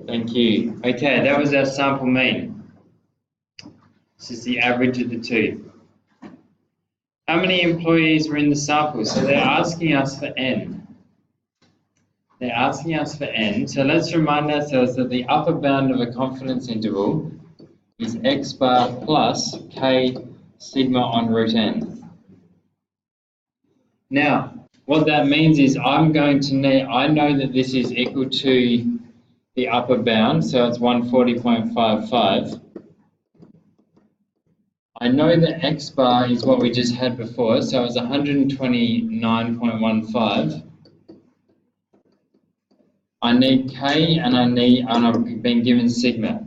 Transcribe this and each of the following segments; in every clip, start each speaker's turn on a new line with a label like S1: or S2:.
S1: Thank you. Okay, that was our sample mean. This is the average of the two. How many employees were in the sample? So they're asking us for N. They're asking us for N. So let's remind ourselves that the upper bound of a confidence interval is X bar plus K sigma on root N. Now, what that means is I know that this is equal to the upper bound, so it's 140.55. I know that X bar is what we just had before, so it's 129.15. I need K and I've been given sigma.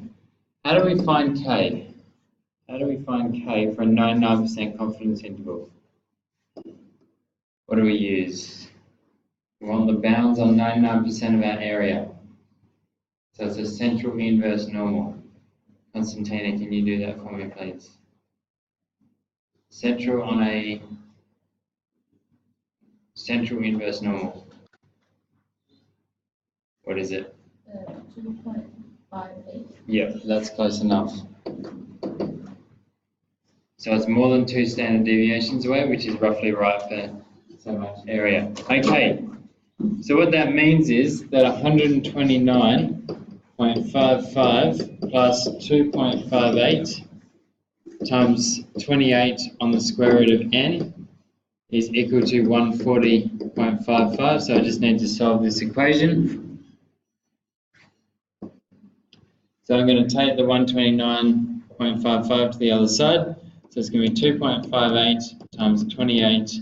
S1: How do we find K? How do we find K for a 99% confidence interval? What do we use? We want the bounds on 99% of our area. So it's a central inverse normal. Constantina, can you do that for me, please? Central on a central inverse normal. What is it?
S2: 2.58.
S1: Yep, that's close enough. So it's more than 2 standard deviations away, which is roughly right for so much area. Okay, so what that means is that 129.55 plus 2.58 times 28 on the square root of n is equal to 140.55. So I just need to solve this equation. So I'm going to take the 129.55 to the other side. So it's going to be 2.58 times 28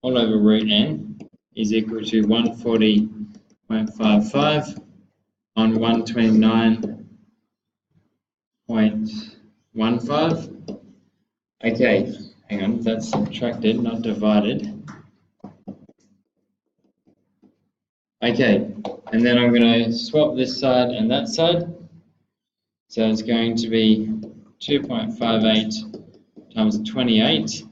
S1: all over root n is equal to 140.55 on 129.15. Okay, hang on, that's subtracted, not divided. Okay, and then I'm going to swap this side and that side. So it's going to be 2.58 times 28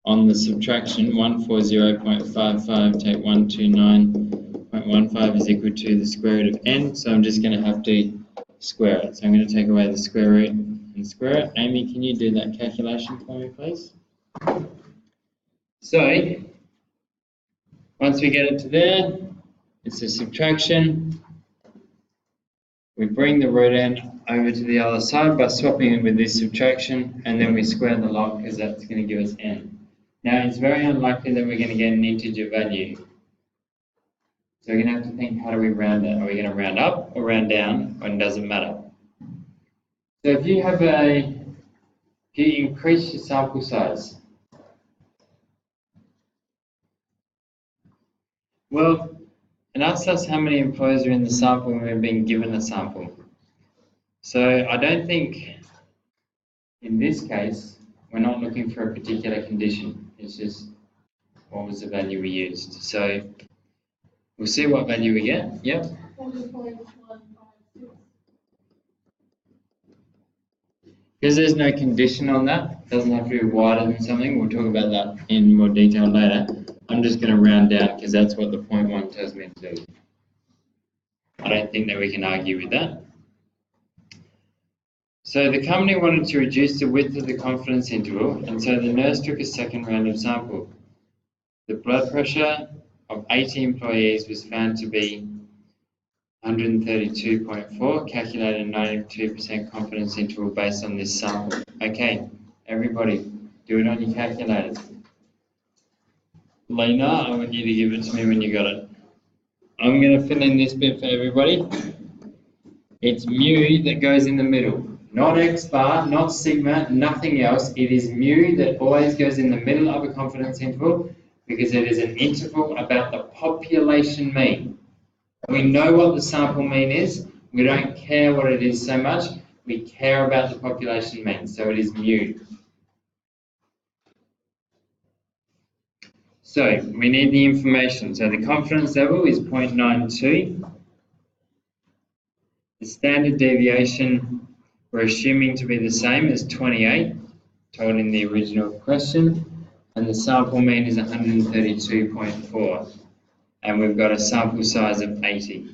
S1: on the subtraction, 140.55 take 129.15 is equal to the square root of n. So I'm just going to have to square it. So I'm going to take away the square root and square it. Amy, can you do that calculation for me, please? So once we get it to there, it's a subtraction. We bring the root n over to the other side by swapping it with this subtraction, and then we square the log because that's going to give us n. Now, it's very unlikely that we're going to get an integer value. So we're going to have to think, how do we round it? Are we going to round up or round down, or it doesn't matter? So if you increase your sample size, well, it asks us how many employees are in the sample when we've been given a sample. So I don't think, in this case, we're not looking for a particular condition. It's just what was the value we used. So we'll see what value we get. Yep.
S2: 40.156.
S1: Because there's no condition on that, it doesn't have to be wider than something. We'll talk about that in more detail later. I'm just going to round down because that's what the 0.1 tells me to do. I don't think that we can argue with that. So the company wanted to reduce the width of the confidence interval, and so the nurse took a second random sample. The blood pressure of 80 employees was found to be 132.4, calculated 92% confidence interval based on this sample. Okay, everybody, do it on your calculators. Lena, I want you to give it to me when you got it. I'm going to fill in this bit for everybody. It's mu that goes in the middle. Not X bar, not sigma, nothing else. It is mu that always goes in the middle of a confidence interval because it is an interval about the population mean. We know what the sample mean is. We don't care what it is so much. We care about the population mean. So it is mu. So we need the information. So the confidence level is 0.92. The standard deviation we're assuming to be the same as 28, told in the original question, and the sample mean is 132.4, and we've got a sample size of 80.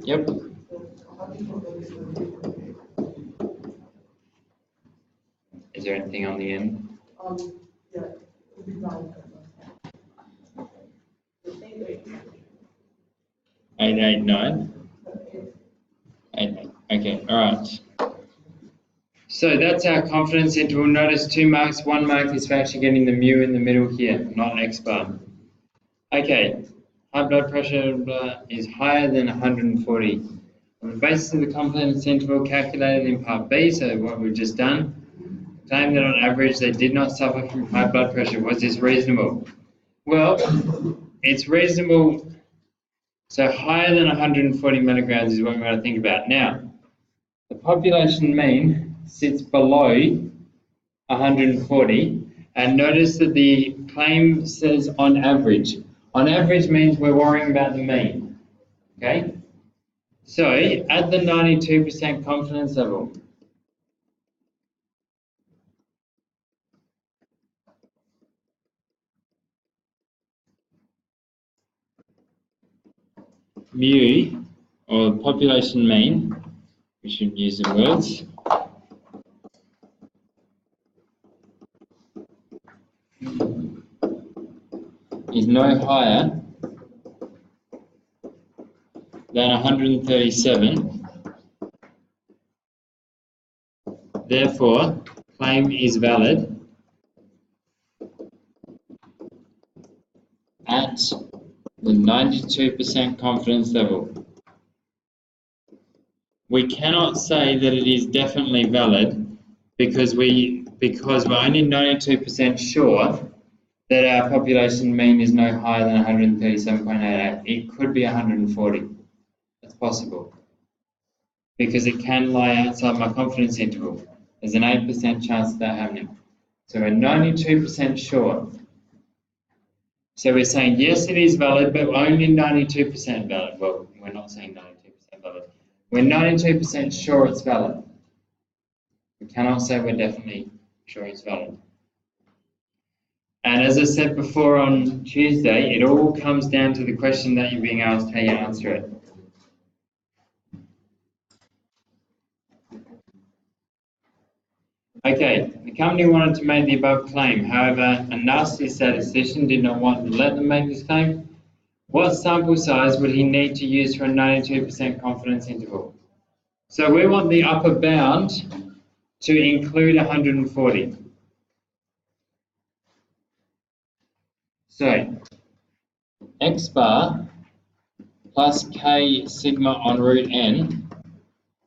S1: Yep. Is there anything on the end? 889. 88. Okay, all right. So that's our confidence interval. Notice 2 marks, 1 mark is for actually getting the mu in the middle here, not X bar. Okay, high blood pressure is higher than 140. On the basis of the confidence interval calculated in part B, so what we've just done, claim that on average they did not suffer from high blood pressure. Was this reasonable? Well, it's reasonable. So higher than 140 milligrams is what we want to think about. Now, the population mean sits below 140, and notice that the claim says on average. On average means we're worrying about the mean, okay? So at the 92% confidence level, mu, or population mean, we should use the words, is no higher than 137. Therefore, claim is valid at the 92% confidence level. We cannot say that it is definitely valid because we're only 92% sure that our population mean is no higher than 137.88. It could be 140. That's possible. Because it can lie outside my confidence interval. There's an 8% chance of that happening. So we're 92% sure. So we're saying yes, it is valid, but only 92% valid. Well, we're not saying 92% valid. We're 92% sure it's valid. We cannot say we're definitely sure it's valid. And as I said before on Tuesday, it all comes down to the question that you're being asked, how you answer it. Okay, the company wanted to make the above claim. However, a nasty statistician did not want to let them make this claim. What sample size would he need to use for a 92% confidence interval? So we want the upper bound to include 140. So, X bar plus K sigma on root N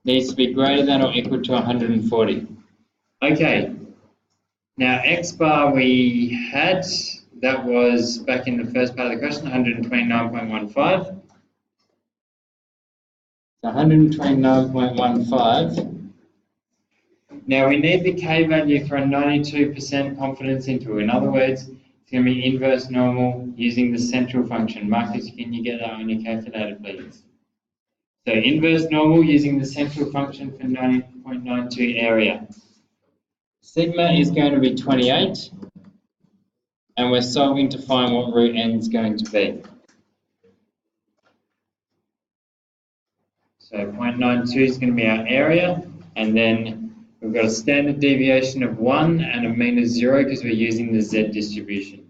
S1: needs to be greater than or equal to 140. Okay, now X bar we had, that was back in the first part of the question, 129.15. So 129.15. Now we need the K value for a 92% confidence interval. In other words, it's going to be inverse normal using the central function. Marcus, can you get that on your calculator, please? So inverse normal using the central function for 90.92 area. Sigma is going to be 28, and we're solving to find what root n is going to be. So 0.92 is going to be our area, and then we've got a standard deviation of 1 and a mean of 0 because we're using the Z distribution.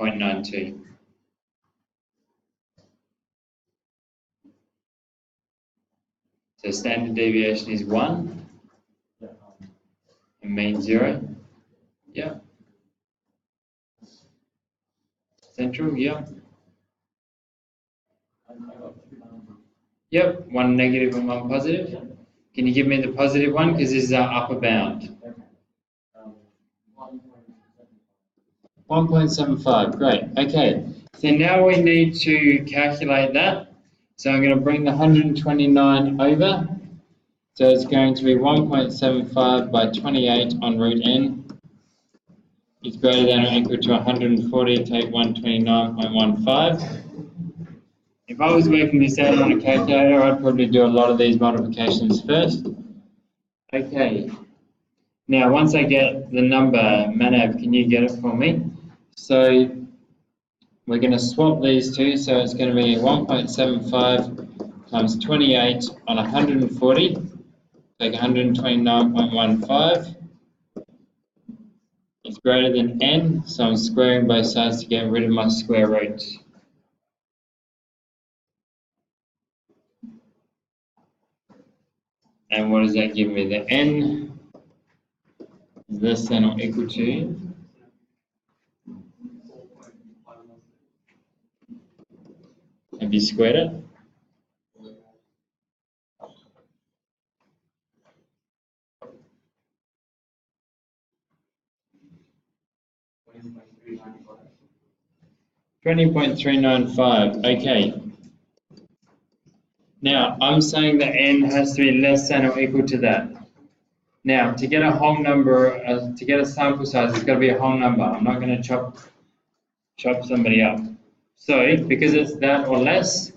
S1: .92. So standard deviation is 1 and mean 0. Yeah. Central, yeah. Yep, 1 negative and 1 positive. Can you give me the positive one? Because this is our upper bound. 1.75, great. Okay, so now we need to calculate that. So I'm going to bring the 129 over. So it's going to be 1.75 by 28 on root n. It's greater than or equal to 140, take 129.15. If I was working this out on a calculator, I'd probably do a lot of these multiplications first. Okay. Now, once I get the number, Manav, can you get it for me? So we're going to swap these two. So it's going to be 1.75 times 28 on 140. Take 129.15. It's greater than n, so I'm squaring both sides to get rid of my square root. And what does that give me? The n is less than or equal to. Have you squared it? $20.395. Okay. Now I'm saying that n has to be less than or equal to that. Now to get a whole number, to get a sample size, it's got to be a whole number. I'm not going to chop somebody up. So because it's that or less,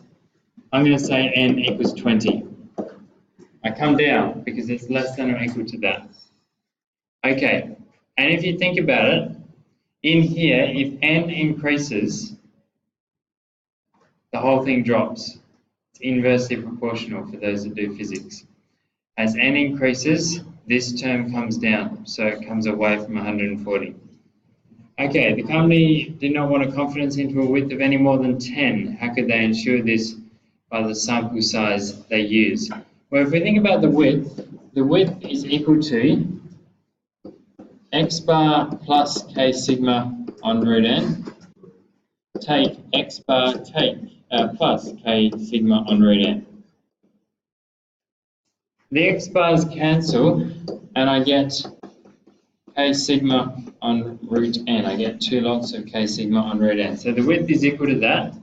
S1: I'm going to say n equals 20. I come down because it's less than or equal to that. Okay, and if you think about it, in here, if n increases, the whole thing drops. It's inversely proportional for those that do physics. As n increases, this term comes down, so it comes away from 140. Okay, the company did not want a confidence interval width of any more than 10. How could they ensure this by the sample size they use? Well, if we think about the width is equal to x bar plus k sigma on root n, take x bar plus k sigma on root n. The x bars cancel, and I get k sigma on root n. I get 2 lots of k sigma on root n. So the width is equal to that.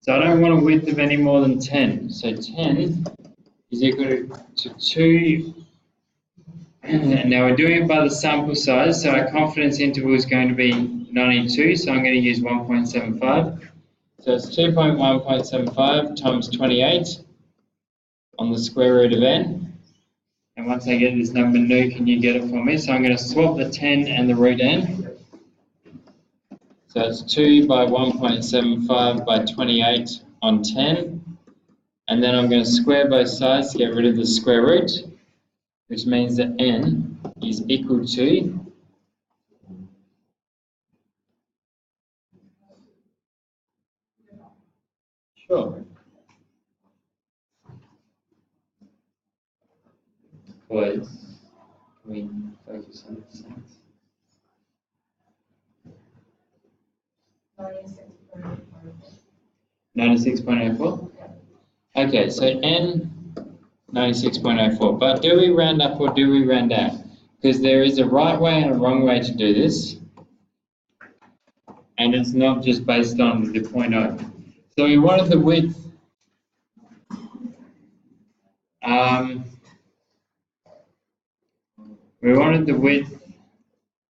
S1: So I don't want a width of any more than 10. So 10 is equal to 2. Now we're doing it by the sample size, so our confidence interval is going to be 92, so I'm going to use 1.75. So it's 2.1.75 times 28 on the square root of n. And once I get this number, Nu, can you get it for me? So I'm going to swap the 10 and the root n. So it's 2 by 1.75 by 28 on 10. And then I'm going to square both sides to get rid of the square root, which means that n is equal to sure. Was can we focus on the sense? 96.04. Okay, so n 96.04. But do we round up or do we round down? Because there is a right way and a wrong way to do this, and it's not just based on the 0.0. So we wanted the width. We wanted the width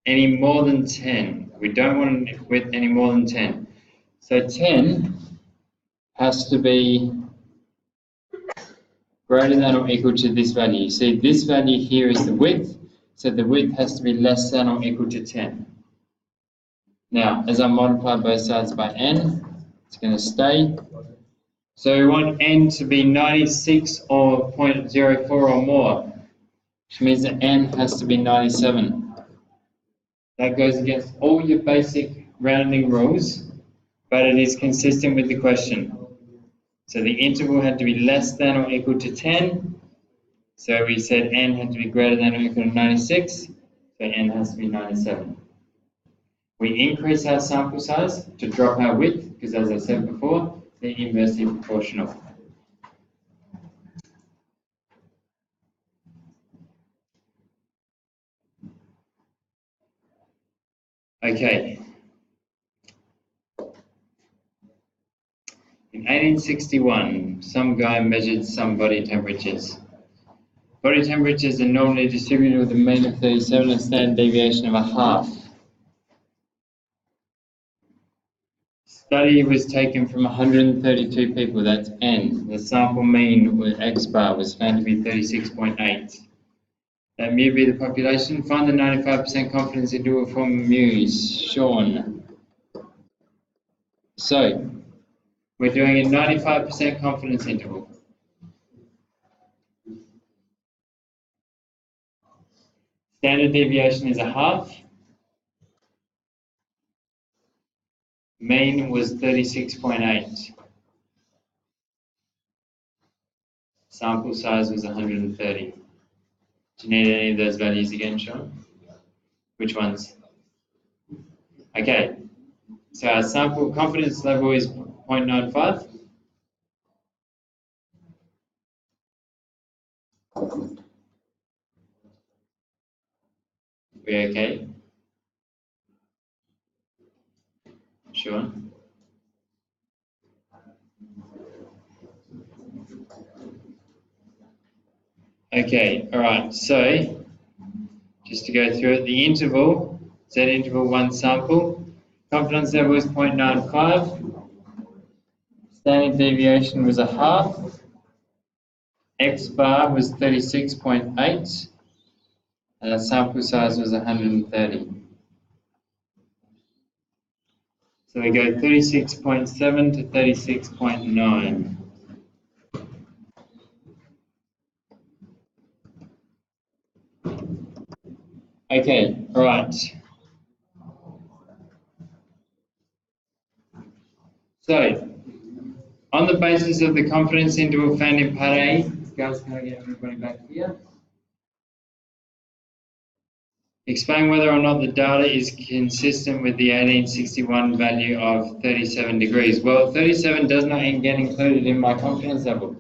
S1: any more than 10. We don't want a width any more than 10. So 10 has to be greater than or equal to this value. You see, this value here is the width, so the width has to be less than or equal to 10. Now, as I multiply both sides by n, it's going to stay. So we want n to be 96 or 0.04 or more, which means that n has to be 97. That goes against all your basic rounding rules, but it is consistent with the question. So the interval had to be less than or equal to 10. So we said n had to be greater than or equal to 96. So n has to be 97. We increase our sample size to drop our width, because as I said before, they're inversely proportional. Okay. In 1861, some guy measured some body temperatures. Body temperatures are normally distributed with a mean of 37 and standard deviation of 1/2. Study was taken from 132 people, that's N. The sample mean with X bar was found to be 36.8. That mu be the population. Find the 95% confidence interval for mu's. Sean. So, we're doing a 95% confidence interval. Standard deviation is a half. Mean was 36.8. Sample size was 130. Do you need any of those values again, Sean? Which ones? Okay, so our sample confidence level is 0.95. We okay? Sure. Okay, all right, so just to go through it, the interval, Z interval 1 sample, confidence level is 0.95, standard deviation was a half, X bar was 36.8, and sample size was 130. So we go 36.7 to 36.9. Okay, right. So, on the basis of the confidence interval found in part A, guys, can I get everybody back here? Explain whether or not the data is consistent with the 1861 value of 37 degrees. Well, 37 does not get included in my confidence level,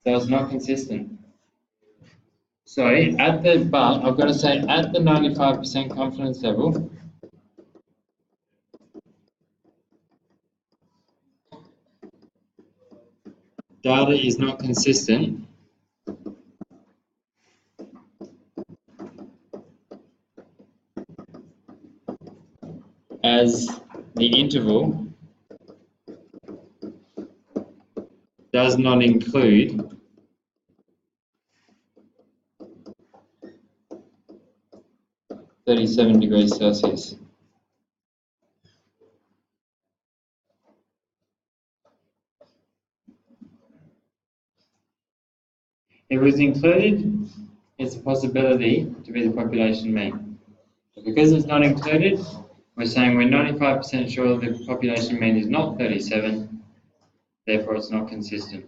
S1: so it's not consistent. So at the, but I've got to say at the 95% confidence level, data is not consistent as the interval does not include (37°C). If it was included, it's a possibility to be the population mean. But because it's not included, we're saying we're 95% sure the population mean is not 37, therefore it's not consistent.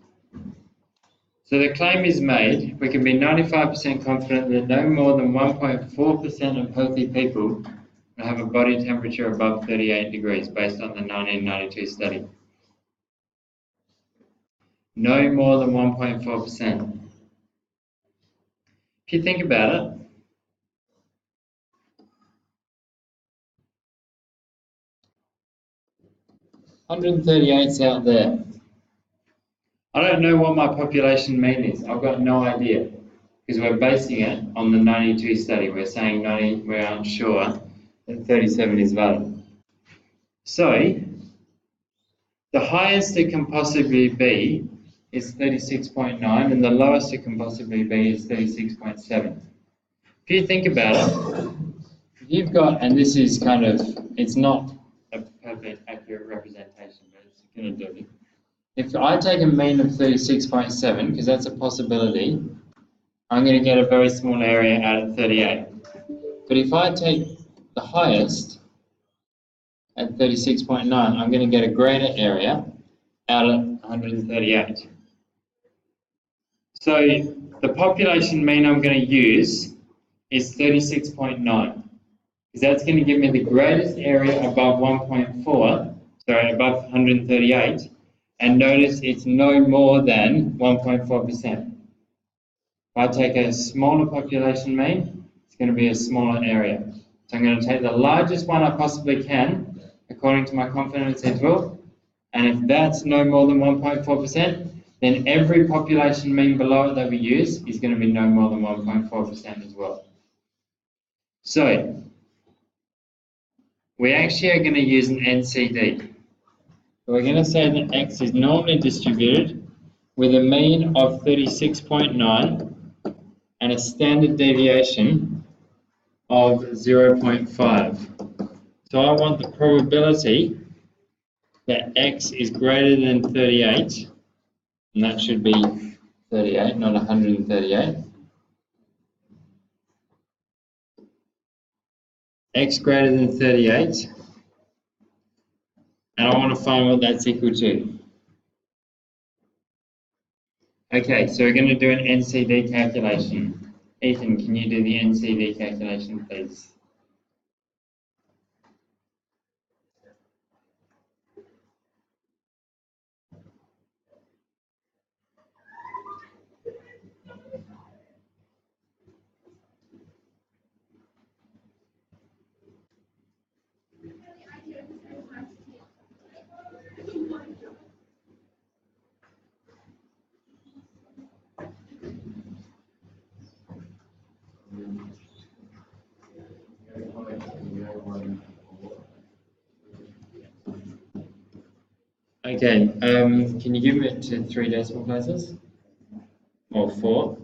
S1: So the claim is made, we can be 95% confident that no more than 1.4% of healthy people will have a body temperature above 38 degrees based on the 1992 study. No more than 1.4%. If you think about it, 138's out there. I don't know what my population mean is. I've got no idea because we're basing it on the 92 study. We're saying we aren't sure that 37 is valid. So the highest it can possibly be is 36.9 and the lowest it can possibly be is 36.7. If you think about it, you've got, and this is kind of, it's not a perfect accurate representation, but it's going to do it. If I take a mean of 36.7, because that's a possibility, I'm going to get a very small area out of 38. But if I take the highest at 36.9, I'm going to get a greater area out of 138. So the population mean I'm going to use is 36.9, because that's going to give me the greatest area above above 138. And notice it's no more than 1.4%. If I take a smaller population mean, it's going to be a smaller area. So I'm going to take the largest one I possibly can, according to my confidence interval, and if that's no more than 1.4%, then every population mean below it that we use is going to be no more than 1.4% as well. So we actually are going to use an NCD. So we're going to say that x is normally distributed with a mean of 36.9 and a standard deviation of 0.5. So I want the probability that x is greater than 38, and that should be 38, not 138. X greater than 38, and I want to find what that's equal to. Okay, so we're going to do an NCD calculation. Ethan, can you do the NCD calculation, please? Okay, can you give it to 3 decimal places? Or 4?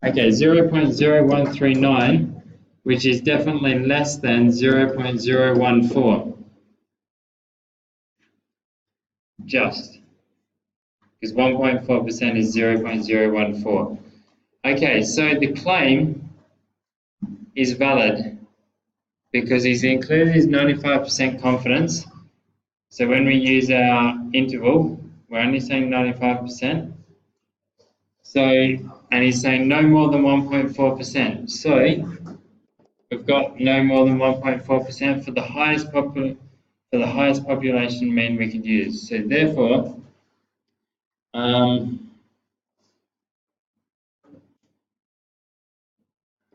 S1: Okay, 0.0139, which is definitely less than 0.014. Just. Because 1.4% is 0.014. Okay, so the claim is valid because he's included his 95% confidence. So when we use our interval, we're only saying 95%. So, and he's saying no more than 1.4%. So we've got no more than 1.4% for the highest population mean we could use. So therefore,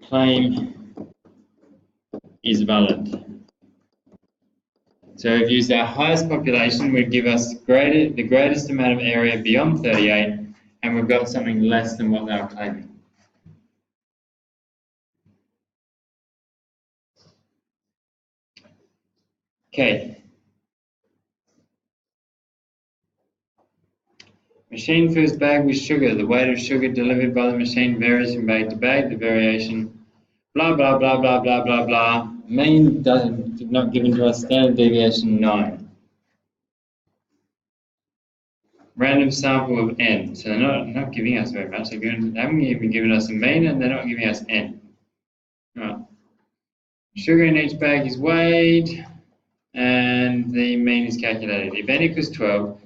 S1: claim is valid. So we've used our highest population, would give us the greatest amount of area beyond 38, and we've got something less than what they are claiming. Okay. Machine fills bag with sugar. The weight of sugar delivered by the machine varies from bag to bag. The variation, blah, blah, blah, blah, blah, blah, blah. Mean not given to us. Standard deviation 9. Random sample of n. So they're not giving us very much. They haven't even given us a mean, and they're not giving us n. Right. Sugar in each bag is weighed, and the mean is calculated. If n equals 12,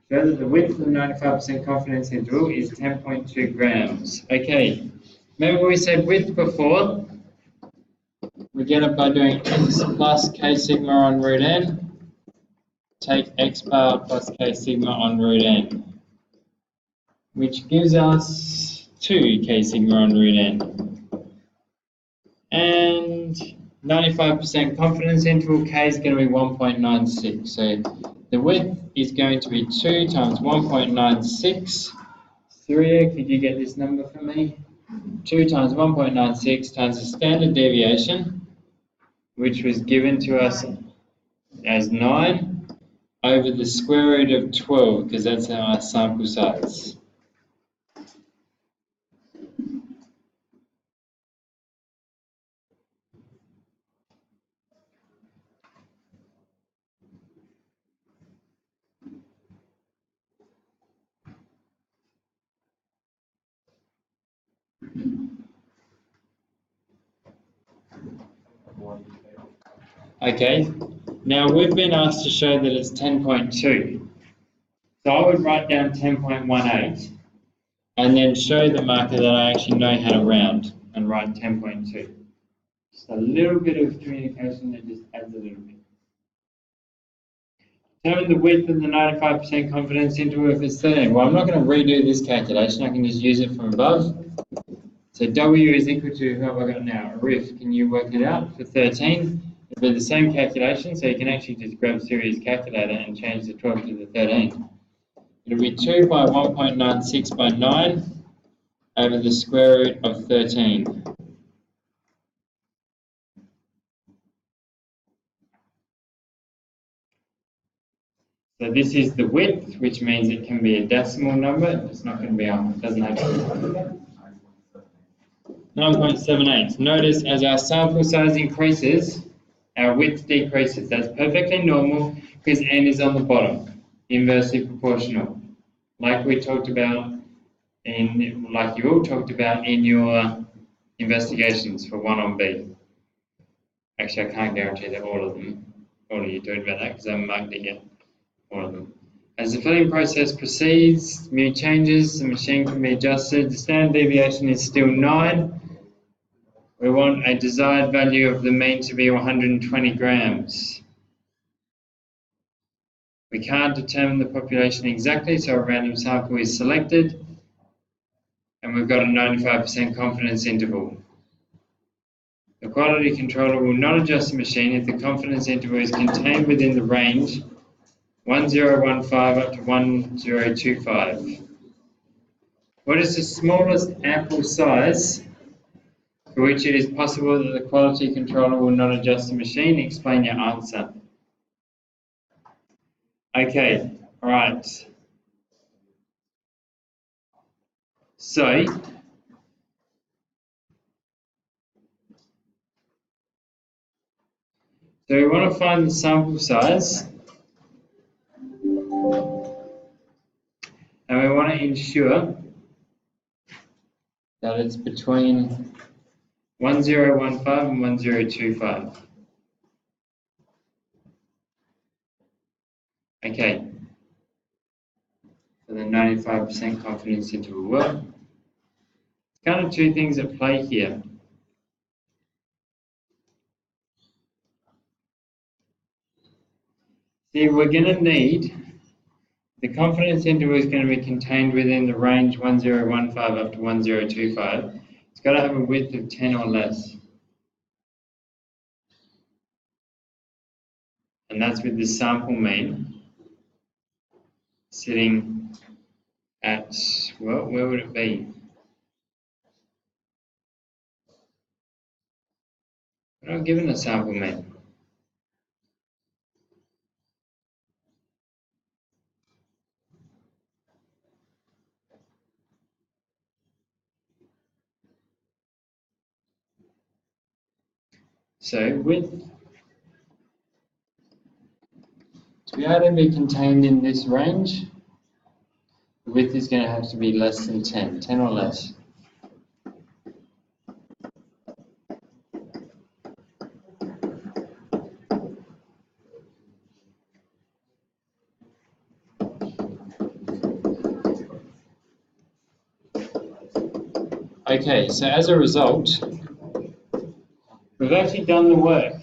S1: show that the width of the 95% confidence interval is 10.2 grams. Okay, remember we said width before? We get it by doing x plus k sigma on root n. Take x bar plus k sigma on root n, which gives us 2 k sigma on root n. And 95% confidence interval, k is going to be 1.96. So the width is going to be 2 times 1.96. Surya, could you get this number for me? 2 times 1.96 times the standard deviation, which was given to us as 9, over the square root of 12, because that's our sample size. Okay, now we've been asked to show that it's 10.2. So I would write down 10.18 and then show the marker that I actually know how to round and write 10.2. Just a little bit of communication that just adds a little bit. Determine the width of the 95% confidence interval if it's 13. Well, I'm not going to redo this calculation. I can just use it from above. So W is equal to, who have I got now? Arif, can you work it out for 13? It'll be the same calculation, so you can actually just grab Siri's calculator and change the 12 to the 13. It'll be 2 by 1.96 by 9 over the square root of 13. So this is the width, which means it can be a decimal number. It's not going to be it doesn't have to be 9.78. Notice as our sample size increases, our width decreases. That's perfectly normal because n is on the bottom, inversely proportional. Like we talked about like you all talked about in your investigations for 1 on B. Actually, I can't guarantee that all of you talked about that because I haven't marked it yet. All of them. As the filling process proceeds, mu changes, the machine can be adjusted. The standard deviation is still 9. We want a desired value of the mean to be 120 grams. We can't determine the population exactly, so a random sample is selected. And we've got a 95% confidence interval. The quality controller will not adjust the machine if the confidence interval is contained within the range 1015 up to 1025. What is the smallest ample size for which it is possible that the quality controller will not adjust the machine? Explain your answer. Okay, all right. So we want to find the sample size, and we want to ensure that it's between 1015 and 1025. Okay, so the 95% confidence interval. Well, it's kind of two things at play here. See, we're going to need, the confidence interval is going to be contained within the range 1015 up to 1025. It's got to have a width of 10 or less. And that's with the sample mean sitting at, well, where would it be? We're not given a sample mean. So width, to be able to be contained in this range, the width is going to have to be less than 10, 10 or less. Okay, so as a result, we've actually done the work.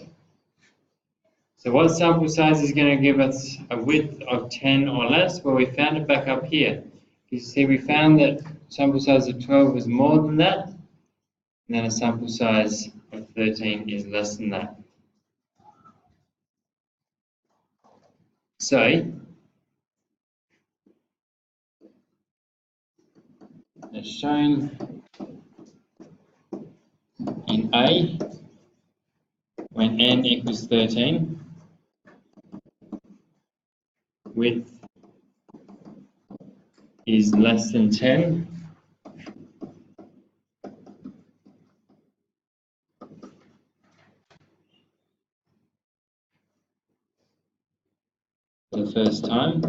S1: So what sample size is going to give us a width of 10 or less? Well, we found it back up here. You see, we found that sample size of 12 was more than that, and then a sample size of 13 is less than that. So, as shown in A, when n equals 13, width is less than 10. For the first time.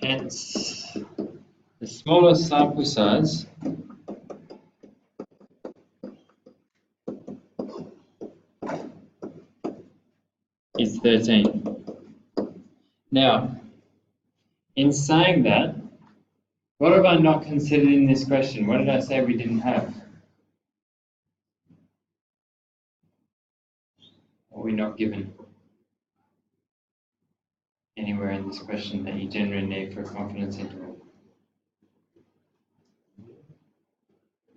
S1: Hence, the smallest sample size is 13. Now, in saying that, what have I not considered in this question? What did I say we didn't have? Or we not given anywhere in this question that you generally need for a confidence interval?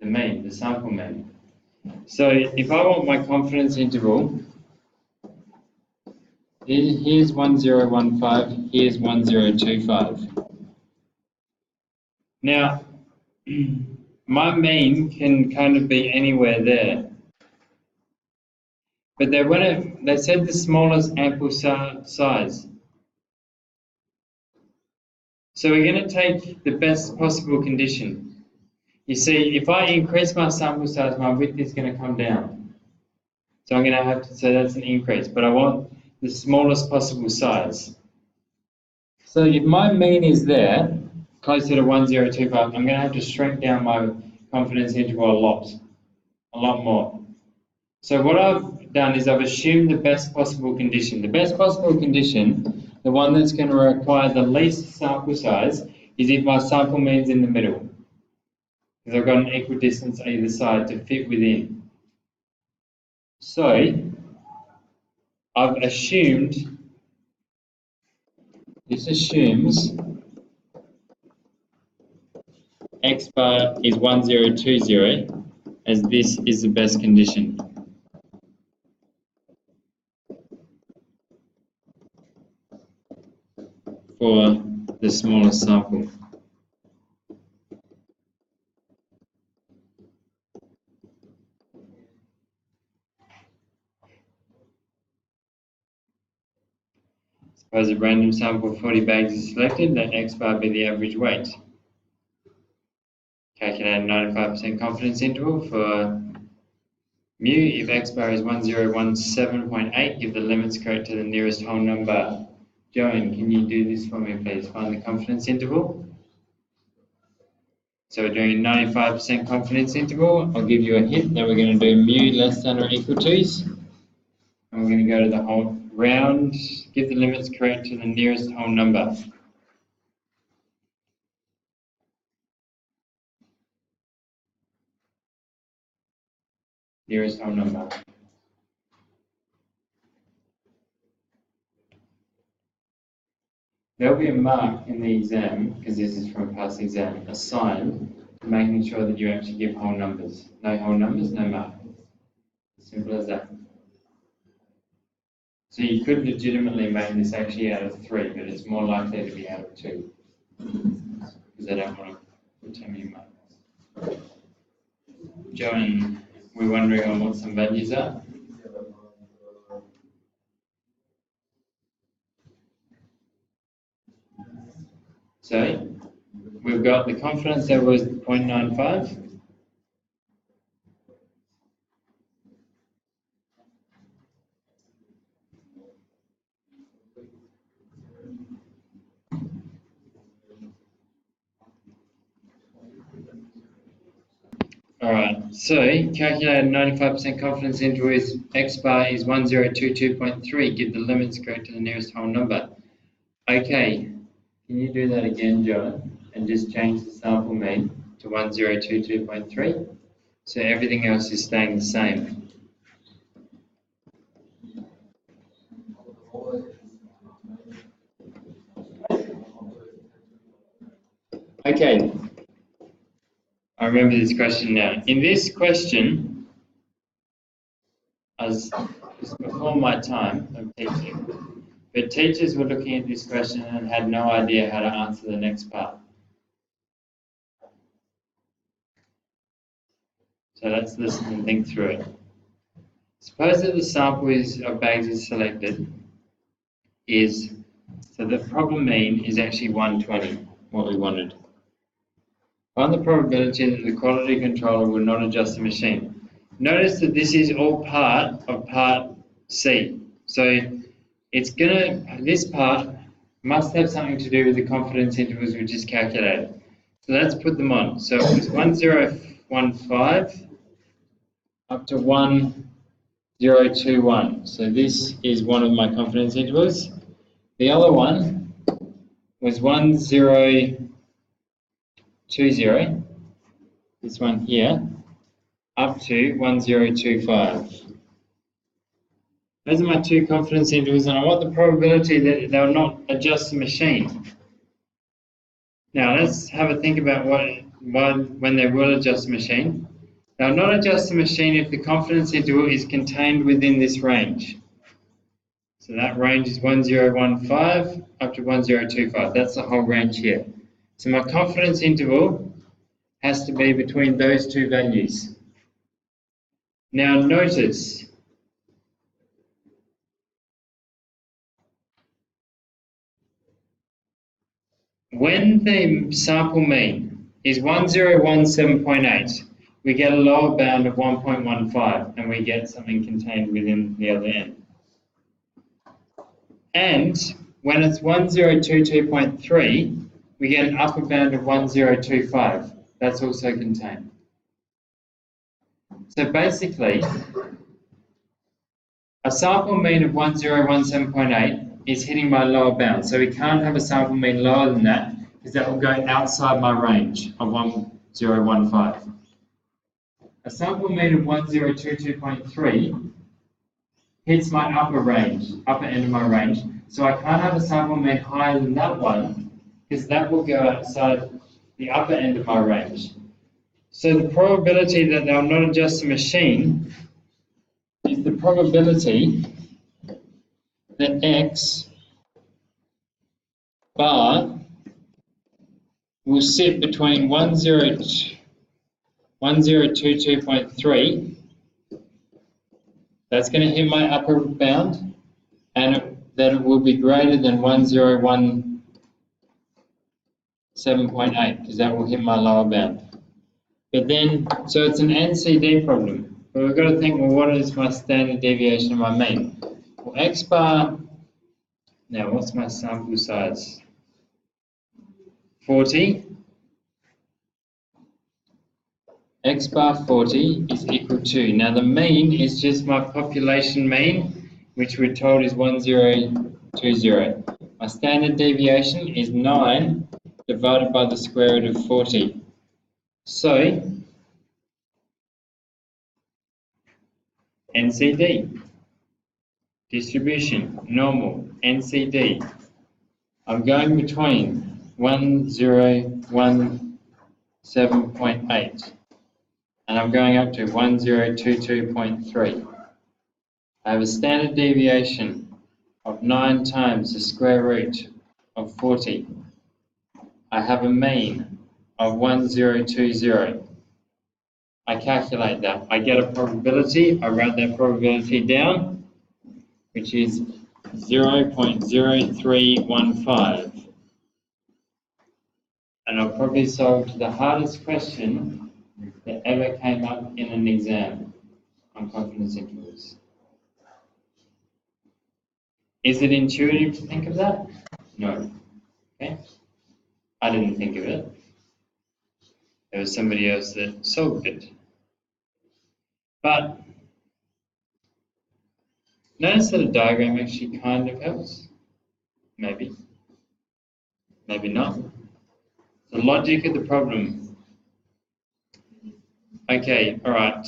S1: The mean, the sample mean. So if I want my confidence interval, here's 1015, here's 1025. Now, my mean can kind of be anywhere there. but they said the smallest ample size. So we're going to take the best possible condition. You see, if I increase my sample size, my width is going to come down. So I'm going to have to say that's an increase, but I want the smallest possible size. So if my mean is there, closer to 1025, I'm going to have to shrink down my confidence interval a lot more. So what I've done is I've assumed the best possible condition. The best possible condition, the one that's going to require the least sample size, is if my sample mean's in the middle. Because I've got an equal distance either side to fit within. So I've assumed, this assumes x bar is 1020, as this is the best condition. For the smallest sample. Suppose a random sample of 40 bags is selected, let x bar be the average weight. Calculate a 95% confidence interval for mu. If x bar is 1017.8, give the limits correct to the nearest whole number. Joan, can you do this for me, please? Find the confidence interval. So we're doing a 95% confidence interval. I'll give you a hint that we're going to do mu less than or equal to. And we're going to go to the whole round, give the limits correct to the nearest whole number. Nearest whole number. There'll be a mark in the exam, because this is from a past exam, assigned to making sure that you actually give whole numbers. No whole numbers, no mark. Simple as that. So you could legitimately make this actually out of 3, but it's more likely to be out of 2. Because I don't want to put too many marks. Joan, we're wondering on what some values are. So we've got the confidence that was 0.95. Alright, so calculate a 95% confidence interval is x bar is 1022.3. Give the limits correct to the nearest whole number. Okay, can you do that again, John? And just change the sample mean to 1022.3. So everything else is staying the same. Okay, I remember this question now. In this question, as it's before my time of teaching, but teachers were looking at this question and had no idea how to answer the next part. So let's listen and think through it. Suppose that the sample of bags is selected so the problem mean is actually 120, what we wanted. Find the probability that the quality controller will not adjust the machine. Notice that this is all part of part C. So this part must have something to do with the confidence intervals we just calculated. So let's put them on. So it was 1015 up to 1021. So this is one of my confidence intervals. The other one was 1020, this one here, up to 1025. Those are my two confidence intervals, and I want the probability that they'll not adjust the machine. Now let's have a think about when they will adjust the machine. They'll not adjust the machine if the confidence interval is contained within this range. So that range is 1015 up to 1025. That's the whole range here. So my confidence interval has to be between those two values. Now notice when the sample mean is 1017.8, we get a lower bound of 1.15 and we get something contained within the other end. And when it's 1022.3, we get an upper bound of 1025. That's also contained. So basically, a sample mean of 1017.8 is hitting my lower bound. So we can't have a sample mean lower than that because that will go outside my range of 1015. A sample mean of 1022.3 hits my upper end of my range. So I can't have a sample mean higher than that one because that will go outside the upper end of my range. So the probability that they'll not adjust the machine is the probability that X bar will sit between 1022.3, that's going to hit my upper bound, and that it will be greater than 1017.8 because that will hit my lower bound. But then, so it's an NCD problem. But we've got to think, well, what is my standard deviation of my mean? Well, X bar, now what's my sample size? 40. X bar 40 is equal to, now the mean is just my population mean, which we're told is 1020. My standard deviation is 9 divided by the square root of 40. So, NCD, distribution, normal, NCD. I'm going between 1017.8 and I'm going up to 1022.3. I have a standard deviation of 9 times the square root of 40. I have a mean of 1020. I calculate that. I get a probability. I write that probability down, which is 0.0315. And I'll probably solve the hardest question that ever came up in an exam on confidence intervals. Is it intuitive to think of that? No. Okay. I didn't think of it. There was somebody else that solved it. But notice that a diagram actually kind of helps. Maybe. Maybe not. The logic of the problem. Okay, all right.